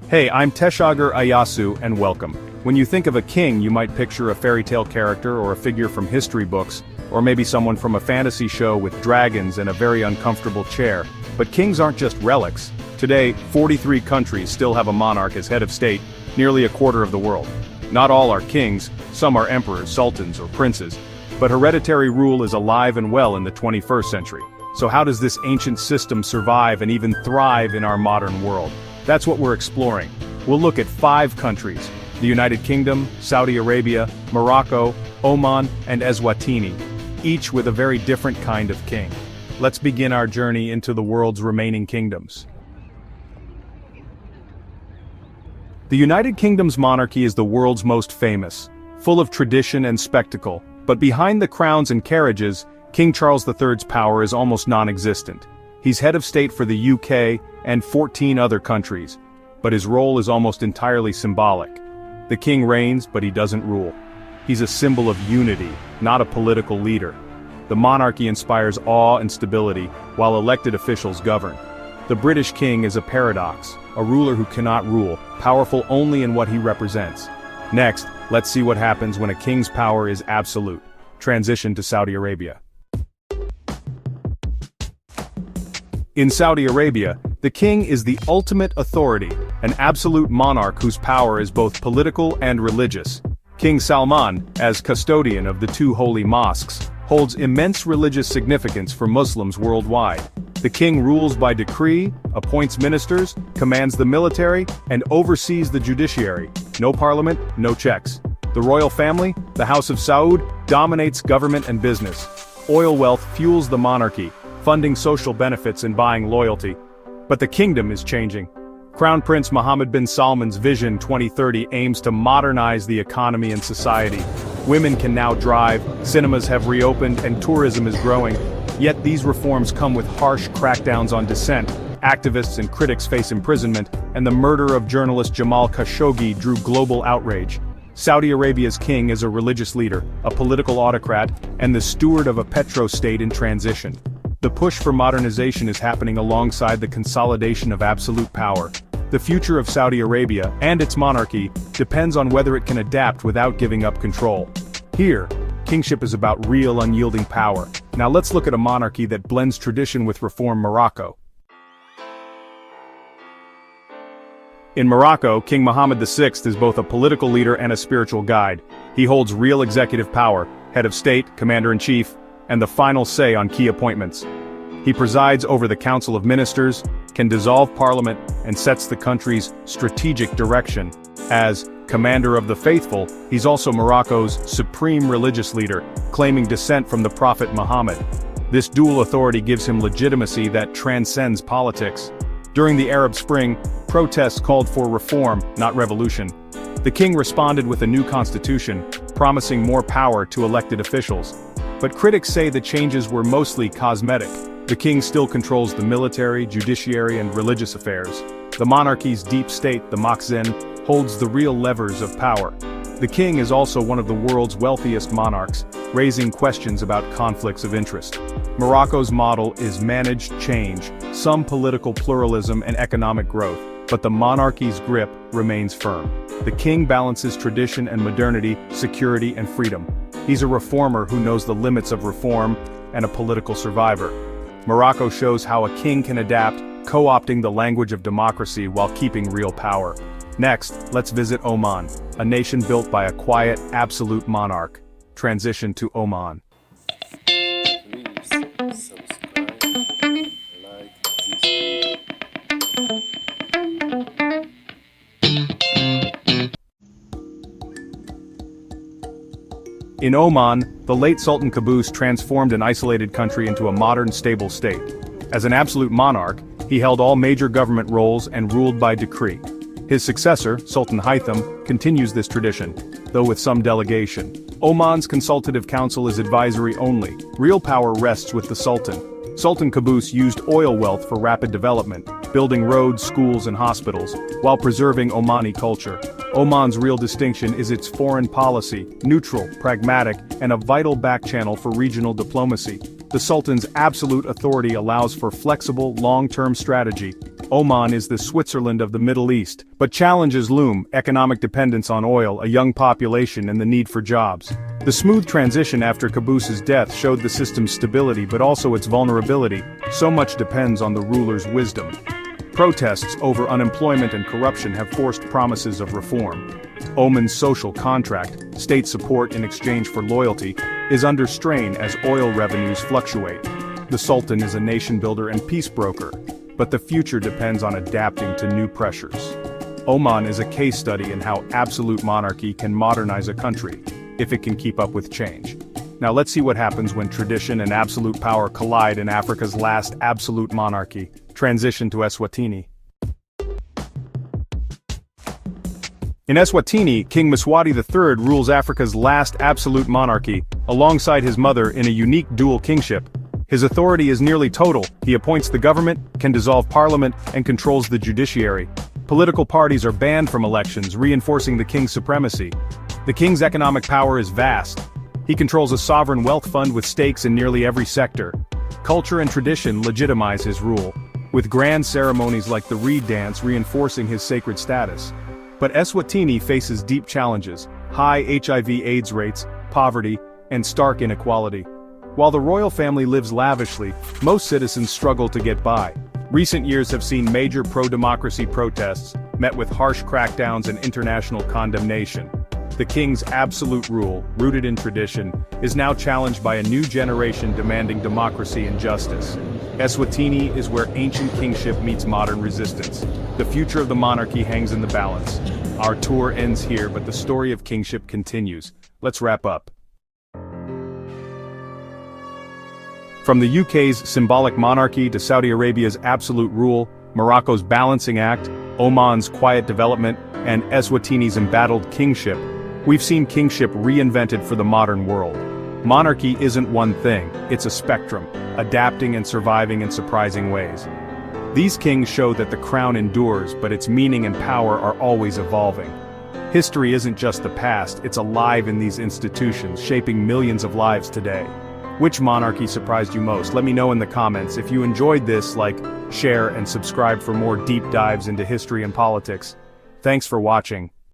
Hey, I'm Teshagar Ayasu and welcome. When you think of a king, you might picture a fairy tale character or a figure from history books, or maybe someone from a fantasy show with dragons and a very uncomfortable chair. But kings aren't just relics. Today, 43 countries still have a monarch as head of state, nearly a quarter of the world. Not all are kings, some are emperors, sultans, or princes. But hereditary rule is alive and well in the 21st century. So how does this ancient system survive and even thrive in our modern world? That's what we're exploring. We'll look at 5 countries: the United Kingdom, Saudi Arabia, Morocco, Oman, and Eswatini, each with a very different kind of king. Let's begin our journey into the world's remaining kingdoms. The United Kingdom's monarchy is the world's most famous, full of tradition and spectacle, but behind the crowns and carriages, King Charles III's power is almost non-existent. He's head of state for the UK and 14 other countries, but his role is almost entirely symbolic. The king reigns, but he doesn't rule. He's a symbol of unity, not a political leader. The monarchy inspires awe and stability, while elected officials govern. The British king is a paradox, a ruler who cannot rule, powerful only in what he represents. Next, let's see what happens when a king's power is absolute. Transition to Saudi Arabia. In Saudi Arabia, the king is the ultimate authority, an absolute monarch whose power is both political and religious. King Salman, as custodian of the 2 holy mosques, holds immense religious significance for Muslims worldwide. The king rules by decree, appoints ministers, commands the military, and oversees the judiciary. No parliament, no checks. The royal family, the House of Saud, dominates government and business. Oil wealth fuels the monarchy, funding social benefits and buying loyalty. But the kingdom is changing. Crown Prince Mohammed bin Salman's Vision 2030 aims to modernize the economy and society. Women can now drive, cinemas have reopened, and tourism is growing. Yet these reforms come with harsh crackdowns on dissent. Activists and critics face imprisonment, and the murder of journalist Jamal Khashoggi drew global outrage. Saudi Arabia's king is a religious leader, a political autocrat, and the steward of a petro-state in transition. The push for modernization is happening alongside the consolidation of absolute power. The future of Saudi Arabia, and its monarchy, depends on whether it can adapt without giving up control. Here, kingship is about real unyielding power. Now let's look at a monarchy that blends tradition with reform: Morocco. In Morocco, King Mohammed VI is both a political leader and a spiritual guide. He holds real executive power, head of state, commander-in-chief, and the final say on key appointments. He presides over the Council of Ministers, can dissolve parliament, and sets the country's strategic direction. As commander of the faithful, he's also Morocco's supreme religious leader, claiming descent from the Prophet Muhammad. This dual authority gives him legitimacy that transcends politics. During the Arab Spring, protests called for reform, not revolution. The king responded with a new constitution, promising more power to elected officials. But critics say the changes were mostly cosmetic. The king still controls the military, judiciary, and religious affairs. The monarchy's deep state, the Makhzen, holds the real levers of power. The king is also one of the world's wealthiest monarchs, raising questions about conflicts of interest. Morocco's model is managed change, some political pluralism and economic growth, but the monarchy's grip remains firm. The king balances tradition and modernity, security and freedom. He's a reformer who knows the limits of reform, and a political survivor. Morocco shows how a king can adapt, co-opting the language of democracy while keeping real power. Next, let's visit Oman, a nation built by a quiet, absolute monarch. Transition to Oman. Please subscribe, like this video. In Oman, the late Sultan Qaboos transformed an isolated country into a modern, stable state. As an absolute monarch, he held all major government roles and ruled by decree. His successor, Sultan Haitham, continues this tradition, though with some delegation. Oman's consultative council is advisory only. Real power rests with the Sultan. Sultan Qaboos used oil wealth for rapid development, building roads, schools, and hospitals, while preserving Omani culture. Oman's real distinction is its foreign policy, neutral, pragmatic, and a vital back-channel for regional diplomacy. The Sultan's absolute authority allows for flexible, long-term strategy, Oman is the Switzerland of the Middle East, but challenges loom: economic dependence on oil, a young population, and the need for jobs. The smooth transition after Qaboos's death showed the system's stability but also its vulnerability. So much depends on the ruler's wisdom. Protests over unemployment and corruption have forced promises of reform. Oman's social contract, state support in exchange for loyalty, is under strain as oil revenues fluctuate. The Sultan is a nation builder and peace broker, but the future depends on adapting to new pressures. Oman is a case study in how absolute monarchy can modernize a country, if it can keep up with change. Now let's see what happens when tradition and absolute power collide in Africa's last absolute monarchy. Transition to Eswatini. In Eswatini, King Mswati III rules Africa's last absolute monarchy, alongside his mother in a unique dual kingship. His authority is nearly total. He appoints the government, can dissolve parliament, and controls the judiciary. Political parties are banned from elections, reinforcing the king's supremacy. The king's economic power is vast. He controls a sovereign wealth fund with stakes in nearly every sector. Culture and tradition legitimize his rule, with grand ceremonies like the reed dance reinforcing his sacred status. But Eswatini faces deep challenges: high HIV/AIDS rates, poverty, and stark inequality. While the royal family lives lavishly, most citizens struggle to get by. Recent years have seen major pro-democracy protests, met with harsh crackdowns and international condemnation. The king's absolute rule, rooted in tradition, is now challenged by a new generation demanding democracy and justice. Eswatini is where ancient kingship meets modern resistance. The future of the monarchy hangs in the balance. Our tour ends here, but the story of kingship continues. Let's wrap up. From the UK's symbolic monarchy to Saudi Arabia's absolute rule, Morocco's balancing act, Oman's quiet development, and Eswatini's embattled kingship, we've seen kingship reinvented for the modern world. Monarchy isn't one thing, it's a spectrum, adapting and surviving in surprising ways. These kings show that the crown endures, but its meaning and power are always evolving. History isn't just the past, it's alive in these institutions, shaping millions of lives today. Which monarchy surprised you most? Let me know in the comments. If you enjoyed this, like, share, and subscribe for more deep dives into history and politics. Thanks for watching.